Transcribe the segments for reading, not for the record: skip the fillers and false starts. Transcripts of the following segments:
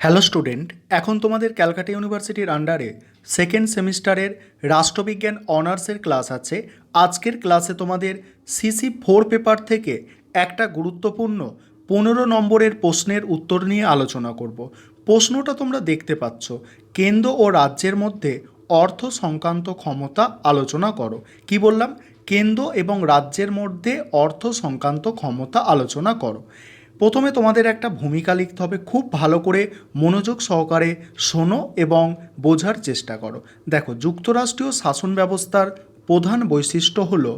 Hello student, এখন তোমাদের ক্যালকাটা ইউনিভার্সিটির আন্ডারে সেকেন্ড সেমিস্টারের রাষ্ট্রবিজ্ঞান অনার্সের ক্লাস আছে। আজকের ক্লাসে তোমাদের CC4 পেপার থেকে একটা গুরুত্বপূর্ণ 15 নম্বরের প্রশ্নের উত্তর নিয়ে আলোচনা করব। প্রশ্নটা তোমরা দেখতে পাচ্ছ, কেন্দ্র ও রাজ্যের মধ্যে অর্থ সংক্রান্ত ক্ষমতা আলোচনা করো। কি বললাম? কেন্দ্র এবং রাজ্যের মধ্যে অর্থ সংক্রান্ত ক্ষমতা আলোচনা করো। প্রথমে তোমাদের একটা ভূমিকা লিখতে হবে, খুব ভালো করে মনোযোগ সহকারে শোনো এবং বোঝার চেষ্টা করো। দেখো, যুক্তরাষ্ট্রীয় শাসন ব্যবস্থার প্রধান বৈশিষ্ট্য হলো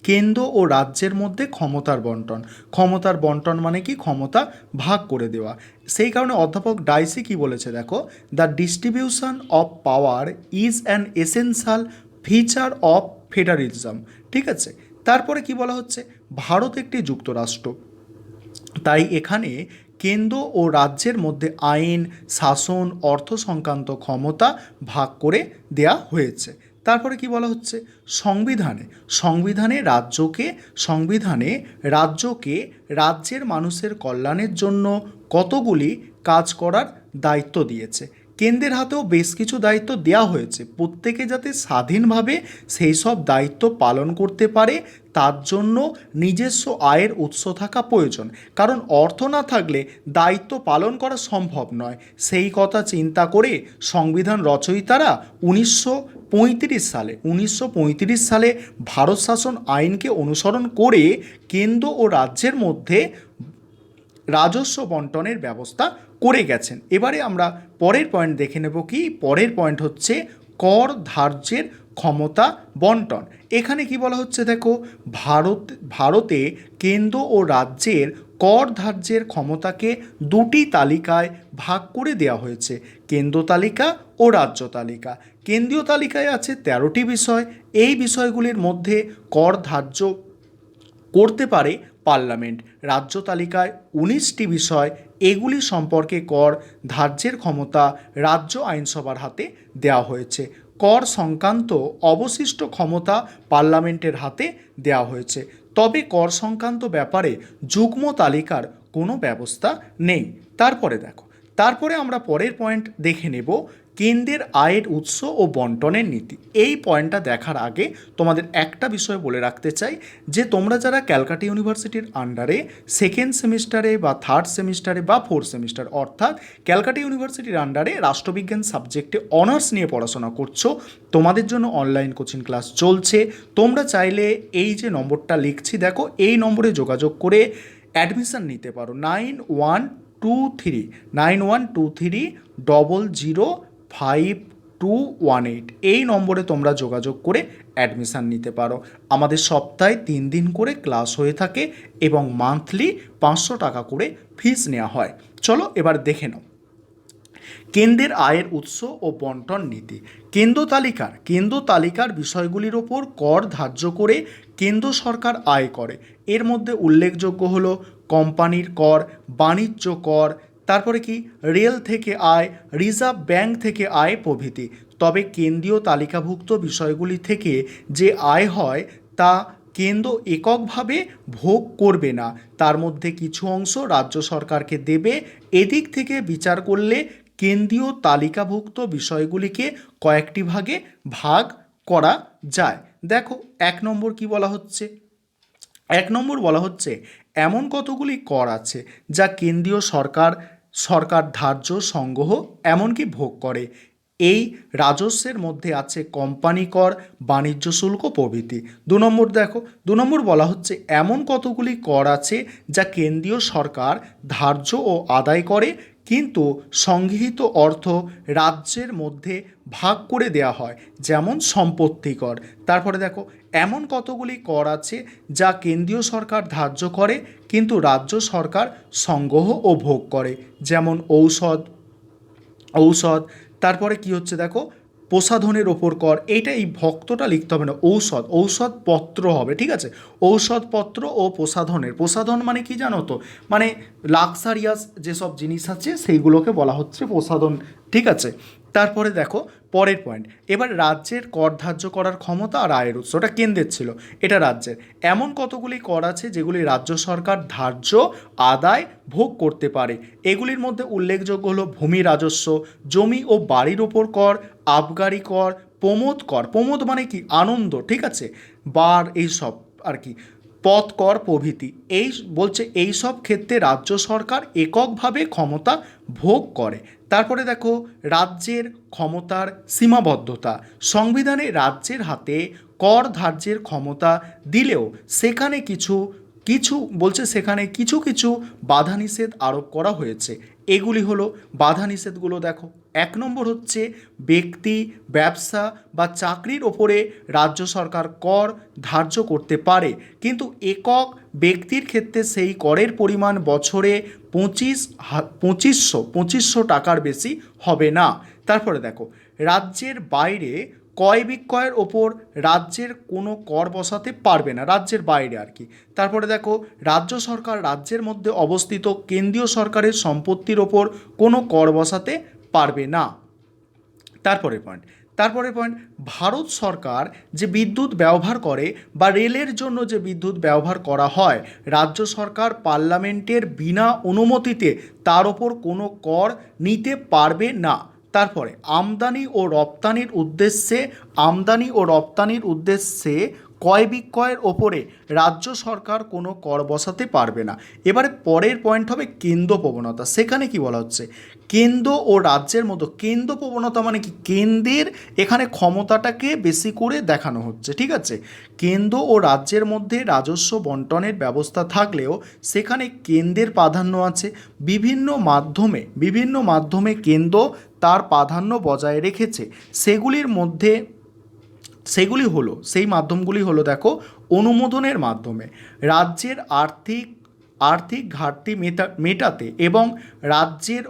কেন্দ্র ও রাজ্যের মধ্যে ক্ষমতার বন্টন। ক্ষমতার বন্টন মানে কি? ক্ষমতা ভাগ করে দেওয়া। সেই কারণে অধ্যাপক ডাইসি কি বলেছে দেখো, the distribution of power is an essential feature of federalism. ঠিক আছে, তারপরে কি বলা হচ্ছে, ভারত একটি যুক্তরাষ্ট্র, তাই এখানে কেন্দ্র ও রাজ্যের মধ্যে আইন, শাসন, অর্থ সংক্রান্ত ক্ষমতা ভাগ করে দেয়া হয়েছে। তারপরে কি বলা হচ্ছে, সংবিধানে রাজ্যকে রাজ্যের মানুষের কল্যাণের জন্য কতগুলি কাজ করার দায়িত্ব দিয়েছে। কেন্দ্রের হাতেও বেশ কিছু দায়িত্ব দেওয়া হয়েছে, প্রত্যেকে যাতে স্বাধীনভাবে সেই সব দায়িত্ব পালন করতে পারে তার জন্য নিজস্ব আয়ের উৎস থাকা প্রয়োজন। কারণ অর্থ না থাকলে দায়িত্ব পালন করা সম্ভব নয়। সেই কথা চিন্তা করে সংবিধান রচয়িতারা 1935 সালে ভারত শাসন আইনকে অনুসরণ করে কেন্দ্র ও রাজ্যের মধ্যে রাজস্ব বন্টনের ব্যবস্থা করে গেছেন। এবারে আমরা পরের পয়েন্ট দেখে নেব। কি পরের পয়েন্ট হচ্ছে কর ধার্যের ক্ষমতা বন্টন। এখানে কি বলা হচ্ছে দেখো, ভারতে কেন্দ্র ও রাজ্যের কর ধার্যের ক্ষমতাকে দুটি তালিকায় ভাগ করে দেওয়া হয়েছে, কেন্দ্র তালিকা ও রাজ্য তালিকা। কেন্দ্রীয় তালিকায় আছে 13টি বিষয়। এই বিষয়গুলির মধ্যে কর ধার্য করতে পারে পার্লামেন্ট। রাজ্য তালিকায় 19টি বিষয়, এগুলি সম্পর্কে কর ধার্যের ক্ষমতা রাজ্য আইনসভার হাতে দেওয়া হয়েছে। কর সংক্রান্ত অবশিষ্ট ক্ষমতা পার্লামেন্টের হাতে দেওয়া হয়েছে। তবে কর সংক্রান্ত ব্যাপারে যুগ্ম তালিকার কোনো ব্যবস্থা নেই। তারপরে আমরা পরের পয়েন্ট দেখে নেব, কেন্দ্রের আয়ের উৎস ও বন্টনের নীতি। এই পয়েন্টটা দেখার আগে তোমাদের একটা বিষয় বলে রাখতে চাই, যে তোমরা যারা ক্যালকাটা ইউনিভার্সিটির আন্ডারে সেকেন্ড সেমিস্টারে বা থার্ড সেমিস্টারে বা ফোর্থ সেমিস্টার, অর্থাৎ ক্যালকাটা ইউনিভার্সিটির আন্ডারে রাষ্ট্রবিজ্ঞান সাবজেক্টে অনার্স নিয়ে পড়াশোনা করছো, তোমাদের জন্য অনলাইন কোচিং ক্লাস চলছে। তোমরা চাইলে এই যে নম্বরটা লিখছি দেখো, এই নম্বরে যোগাযোগ করে অ্যাডমিশান নিতে পারো। 9123005218 এই নম্বরে তোমরা যোগাযোগ করে অ্যাডমিশান নিতে পারো। আমাদের সপ্তাহে 3 দিন করে ক্লাস হয়ে থাকে এবং মান্থলি 500 টাকা করে ফিস নেওয়া হয়। চলো এবার দেখে নাও কেন্দ্রের আয়ের উৎস ও বন্টন নীতি। কেন্দ্র তালিকার বিষয়গুলির ওপর কর ধার্য করে কেন্দ্র সরকার আয় করে। এর মধ্যে উল্লেখযোগ্য হলো কোম্পানির কর, বাণিজ্য কর, তারপরে কি রেল থেকে আয়, রিজার্ভ ব্যাংক থেকে আয় প্রভৃতি। তবে কেন্দ্রীয় তালিকাভুক্ত বিষয়গুলি থেকে যে আয় হয় তা কেন্দ্র এককভাবে ভোগ করবে না, তার মধ্যে কিছু অংশ রাজ্য সরকারকে দেবে। এদিক থেকে বিচার করলে কেন্দ্রীয় তালিকাভুক্ত বিষয়গুলিকে কয়েকটি ভাগে ভাগ করা যায়। দেখো 1 নম্বর কি বলা হচ্ছে, 1 নম্বর বলা হচ্ছে এমন কতগুলি কর আছে যা কেন্দ্রীয় সরকার ধার্য, সংগ্রহ এমনকি ভোগ করে। এই রাজস্বের মধ্যে আছে কোম্পানি কর, বাণিজ্য শুল্ক প্রভৃতি। 2 নম্বর দেখো, 2 নম্বর বলা হচ্ছে এমন কতগুলি কর আছে যা কেন্দ্রীয় সরকার ধার্য ও আদায় করে, কিন্তু সংগৃহীত অর্থ রাজ্যের মধ্যে ভাগ করে দেওয়া হয়, যেমন সম্পত্তি কর। তারপরে দেখো, এমন কতগুলি কর আছে যা কেন্দ্রীয় সরকার ধার্য করে কিন্তু রাজ্য সরকার সংগ্রহ ও ভোগ করে, যেমন ঔষধ। তারপরে কি হচ্ছে দেখো, প্রসাধনের ওপর কর। এই ভক্তটা লিখতে হবে না, ঔষধপত্র হবে, ঠিক আছে। ঔষধপত্র ও প্রসাধন মানে কি জানো তো, মানে লাক্সারিয়াস যেসব জিনিস আছে সেইগুলোকে বলা হচ্ছে প্রসাধন, ঠিক আছে। তারপরে দেখো, পরের পয়েন্ট, এবার রাজ্যের কর ধার্য করার ক্ষমতা আর আয়ের উৎস, ওটা কেন্দ্রের ছিল, এটা রাজ্যের। এমন কতগুলি কর আছে যেগুলি রাজ্য সরকার ধার্য, আদায়, ভোগ করতে পারে। এগুলির মধ্যে উল্লেখযোগ্য হলো ভূমি রাজস্ব, জমি ও বাড়ির ওপর কর, আবগারি কর, প্রমোদ কর, প্রমোদ মানে কি আনন্দ, ঠিক আছে, বার এইসব আর কি, পথ কর প্রভৃতি। এই বলছে এই সব ক্ষেত্রে রাজ্য সরকার এককভাবে ক্ষমতা ভোগ করে। তারপরে দেখো রাজ্যের ক্ষমতার সীমাবদ্ধতা, সংবিধানে রাজ্যের হাতে কর ধার্যের ক্ষমতা দিলেও সেখানে কিছু কিছু বলছে সেখানে কিছু কিছু বাধা নিষেধ আরোপ করা হয়েছে। এগুলি হলো বাধা নিষেধগুলো, দেখো 1 নম্বর হচ্ছে ব্যক্তি, ব্যবসা বা চাকরির ওপরে রাজ্য সরকার কর ধার্য করতে পারে, কিন্তু একক ব্যক্তির ক্ষেত্রে সেই করের পরিমাণ বছরে 2500 টাকার বেশি হবে না। তারপরে দেখো রাজ্যের বাইরে ক্রয় বিক্রয়ের ওপর রাজ্যের কোনো কর বসাতে পারবে না, রাজ্যের বাইরে আর কি। তারপরে দেখো রাজ্য সরকার রাজ্যের মধ্যে অবস্থিত কেন্দ্রীয় সরকারের সম্পত্তির ওপর কোনো কর বসাতে পারবে না। তারপরে পয়েন্ট, ভারত সরকার যে বিদ্যুৎ ব্যবহার করে বা রেলের জন্য যে বিদ্যুৎ ব্যবহার করা হয়, রাজ্য সরকার পার্লামেন্টের বিনা অনুমতিতে তার ওপর কোনো কর নিতে পারবে না। তারপরে আমদানি ও রপ্তানির উদ্দেশ্যে ক্রয় বিক্রয়ের ওপরে রাজ্য সরকার কোনো কর বসাতে পারবে না। এবারে পরের পয়েন্ট হবে কেন্দ্র প্রবণতা। সেখানে কি বলা হচ্ছে, কেন্দ্র ও রাজ্যের মতো, কেন্দ্র প্রবণতা মানে কি, কেন্দ্রের এখানে ক্ষমতাটাকে বেশি করে দেখানো হচ্ছে, ঠিক আছে। কেন্দ্র ও রাজ্যের মধ্যে রাজস্ব বন্টনের ব্যবস্থা থাকলেও সেখানে কেন্দ্রের প্রাধান্য আছে। বিভিন্ন মাধ্যমে কেন্দ্র তার প্রাধান্য বজায় রেখেছে। সেই মাধ্যমগুলি হলো দেখো, অনুমোদনের মাধ্যমে রাজ্যের আর্থিক ঘাটতি মেটাতে এবং রাজ্যের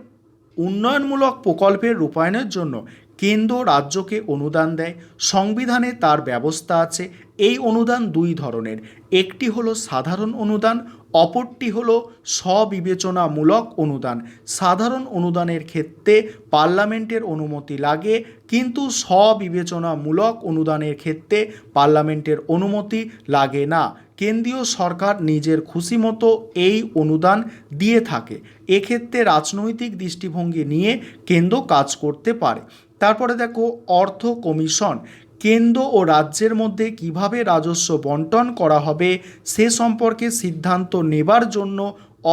উন্নয়নমূলক প্রকল্পের রূপায়ণের জন্য কেন্দ্র রাজ্যকে অনুদান দেয়। সংবিধানে তার ব্যবস্থা আছে। এই অনুদান 2 ধরনের, একটি হলো সাধারণ অনুদান, অপরটি হলো স্ববিবেচনামূলক অনুদান। সাধারণ অনুদানের ক্ষেত্রে পার্লামেন্টের অনুমতি লাগে, কিন্তু স্ববিবেচনামূলক অনুদানের ক্ষেত্রে পার্লামেন্টের অনুমতি লাগে না। কেন্দ্রীয় সরকার নিজের খুশিমতো এই অনুদান দিয়ে থাকে। এক্ষেত্রে রাজনৈতিক দৃষ্টিভঙ্গি নিয়ে কেন্দ্র কাজ করতে পারে। তারপরে দেখো অর্থ কমিশন, কেন্দ্র ও রাজ্যের মধ্যে কিভাবে রাজস্ব বন্টন করা হবে সে সম্পর্কে সিদ্ধান্ত নেবার জন্য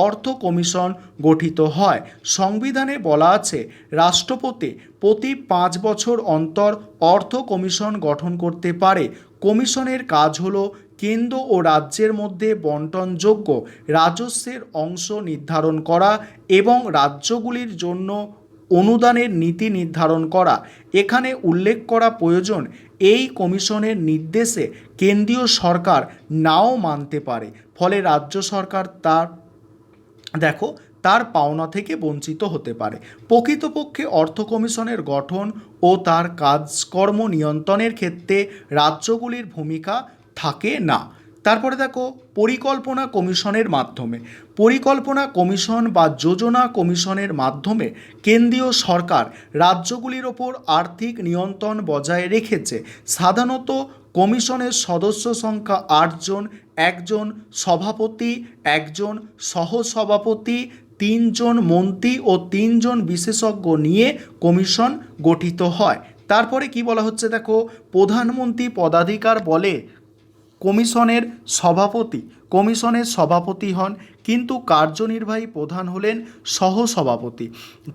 অর্থ কমিশন গঠিত হয়। সংবিধানে বলা আছে রাষ্ট্রপতি প্রতি 5 বছর অন্তর অর্থ কমিশন গঠন করতে পারে। কমিশনের কাজ হলো কেন্দ্র ও রাজ্যের মধ্যে বন্টনযোগ্য রাজস্বের অংশ নির্ধারণ করা এবং রাজ্যগুলির জন্য অনুদানের নীতি নির্ধারণ করা। এখানে উল্লেখ করা প্রয়োজন, এই কমিশনের নির্দেশে কেন্দ্রীয় সরকার নাও মানতে পারে, ফলে রাজ্য সরকার তার পাওনা থেকে বঞ্চিত হতে পারে। প্রকৃতপক্ষে অর্থ কমিশনের গঠন ও তার কাজকর্ম নিয়ন্ত্রণের ক্ষেত্রে রাজ্যগুলির ভূমিকা থাকে না। তারপরে দেখো পরিকল্পনা কমিশন বা যোজনা কমিশনের মাধ্যমে কেন্দ্রীয় সরকার রাজ্যগুলির ওপর আর্থিক নিয়ন্ত্রণ বজায় রেখেছে। সাধারণত কমিশনের সদস্য সংখ্যা 8 জন, একজন সভাপতি, একজন সহসভাপতি, 3 জন মন্ত্রী ও 3 জন বিশেষজ্ঞ নিয়ে কমিশন গঠিত হয়। তারপরে কি বলা হচ্ছে দেখো, প্রধানমন্ত্রী পদাধিকার বলে কমিশনের সভাপতি হন, কিন্তু কার্যনির্বাহী প্রধান হলেন সহসভাপতি।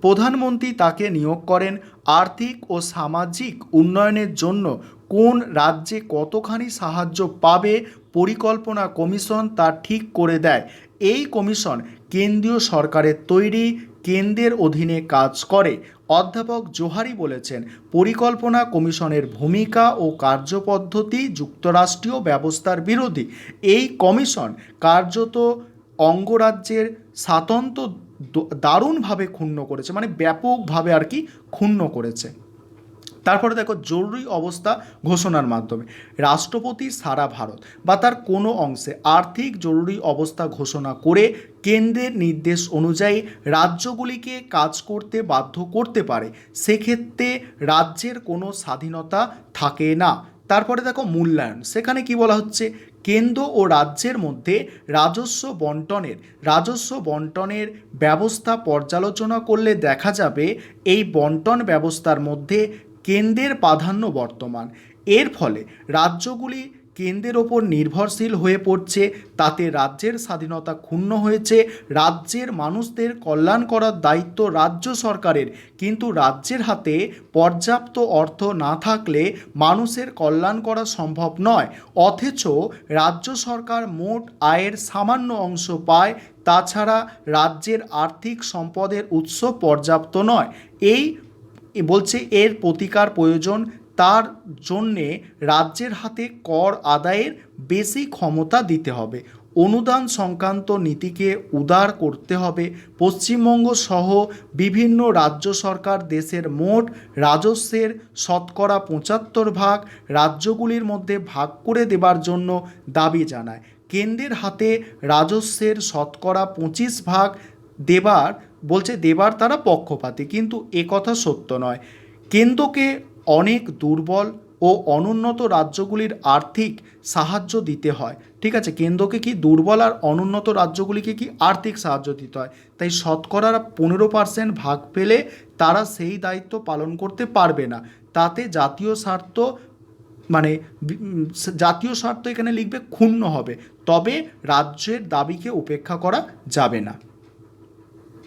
প্রধানমন্ত্রী তাকে নিয়োগ করেন। আর্থিক ও সামাজিক উন্নয়নের জন্য কোন রাজ্যে কতখানি সাহায্য পাবে পরিকল্পনা কমিশন তা ঠিক করে দেয়। এই কমিশন কেন্দ্রীয় সরকারের তৈরি, কেন্দ্রের অধীনে কাজ করে। অধ্যাপক জোহারি বলেছেন, পরিকল্পনা কমিশনের ভূমিকা ও কার্যপদ্ধতি যুক্তরাষ্ট্রীয় ব্যবস্থার বিরোধী। এই কমিশন কার্যত অঙ্গরাজ্যের স্বাতন্ত্র্য দারুণভাবে ক্ষুণ্ণ করেছে, মানে ব্যাপকভাবে আর কি ক্ষুণ্ণ করেছে। তারপরে দেখো জরুরি অবস্থা ঘোষণার মাধ্যমে রাষ্ট্রপতি সারা ভারত বা তার কোনো অংশে আর্থিক জরুরি অবস্থা ঘোষণা করে কেন্দ্রের নির্দেশ অনুযায়ী রাজ্যগুলিকে কাজ করতে বাধ্য করতে পারে। সেক্ষেত্রে রাজ্যের কোনো স্বাধীনতা থাকে না। তারপরে দেখো মূল্যায়ন, সেখানে কি বলা হচ্ছে, কেন্দ্র ও রাজ্যের মধ্যে রাজস্ব বন্টনের ব্যবস্থা পর্যালোচনা করলে দেখা যাবে এই বন্টন ব্যবস্থার মধ্যে কেন্দ্রের প্রাধান্য বর্তমান। এর ফলে রাজ্যগুলি কেন্দ্রের ওপর নির্ভরশীল হয়ে পড়ছে, তাতে রাজ্যের স্বাধীনতা ক্ষুণ্ণ হয়েছে। রাজ্যের মানুষদের কল্যাণ করার দায়িত্ব রাজ্য সরকারের, কিন্তু রাজ্যের হাতে পর্যাপ্ত অর্থ না থাকলে মানুষের কল্যাণ করা সম্ভব নয়। অথচ রাজ্য সরকার মোট আয়ের সামান্য অংশ পায়, তাছাড়া রাজ্যের আর্থিক সম্পদের উৎস পর্যাপ্ত নয়। বলছে এর প্রতিকার প্রয়োজন, তার জন্যে রাজ্যের হাতে কর আদায়ের বেশি ক্ষমতা দিতে হবে। অনুদান সংক্রান্ত নীতিকে উদার করতে হবে। পশ্চিমবঙ্গ সহ বিভিন্ন রাজ্য সরকার দেশের মোট রাজস্বের 75% রাজ্যগুলির মধ্যে ভাগ করে দেবার জন্য দাবি জানায়। কেন্দ্রের হাতে রাজস্বের 25% দেবার তারা পক্ষপাতী, কিন্তু একথা সত্য নয়। কেন্দ্রকে অনেক দুর্বল ও অনুন্নত রাজ্যগুলির আর্থিক সাহায্য দিতে হয়। ঠিক আছে, কেন্দ্রকে কি দুর্বল আর অনুন্নত রাজ্যগুলিকে কি আর্থিক সাহায্য দিতে হয়। তাই 15% ভাগ পেলে তারা সেই দায়িত্ব পালন করতে পারবে না। তাতে জাতীয় স্বার্থ এখানে লিখবে ক্ষুণ্ণ হবে, তবে রাজ্যের দাবিকে উপেক্ষা করা যাবে না।